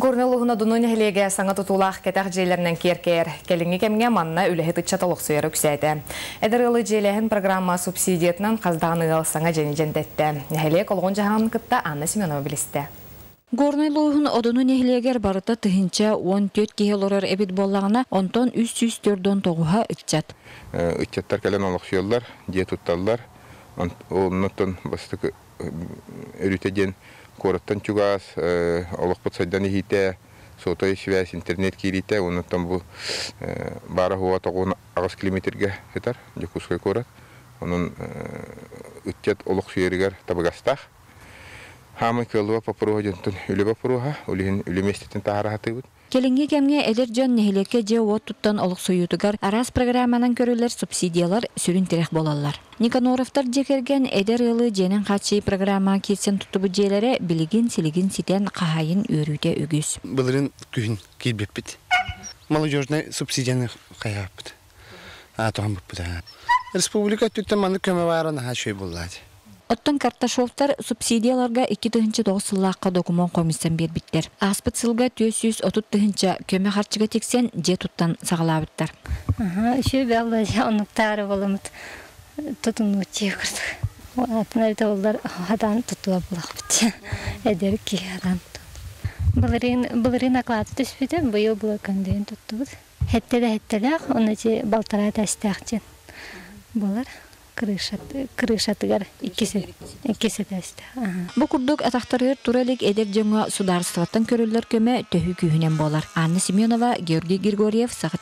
Горнелугуна дунун хелеге саңа тутулах кетах жейлернен керкер. Келинги кемге манна үлехи тычаталық сүйер үксәді. Эдер ылы жейлехин программа субсидиятынан қаздағын ығал саңа жені жендетті. Нехеле колғын жағанын кытта Анна Семенова білісті. Горнелугун одunu нехлегер барыта тыхынча 14 кихелорар эбит боллағына онтон 304 тоғуға үтчат. Үтчаттар кәлен олық сүйеллар, дие тутталлар. Оннотон бастық өрітеден Кораттан чугас, олық бұтсайдан ехите, сотой связь, интернет кейлите, оннан бұл бара хуа тоғуын ағыз километрге етар, жекускай корат. Onun үттет олық сүйерігер табығастақ. Хамы көлуа папыруға жонтын үлі папыруға, үлі местетін тағара хатығыд. Келинги кемге элер жон нехилекке же от туттан олық суютугар арас программанан көрілер субсидиялар сүрін терек болалар. Никаноровтар жекерген эдер ылы женен қачы программа кетсен тұтыбы желері білігін силигин ситен қағайын өрүйде үгіз. Бұлырын күйін келбеппіт. Молодежный субсидияны қаяппыт. Атуған бұппыт. Республика түттен маны көмі барына хашой болады. Оттон Карташовтар субсидияларга 2009 документ комиссиян бербиттер. Аспыт сылга 430 көмө харчыга тексен же туттан сагалабыттар. Şu belli onlukları olamıt tutumlu çiğirdik. Atnar da onlar hadan tutuğa bulakbıt. Eder ki hadan tut. Bılırın aklatı düşbüden bu yıl bulakandığın tuttuğuz. Hetteler onun için baltara taştağın. Bular Kırışatıgar ikisi testi. Bu kurduk ataqtarır turalik eder jama sudarstvattan körüller köme töhü kühünen bolar. Anna Semyonova, Georgiy Grigoryev, Saha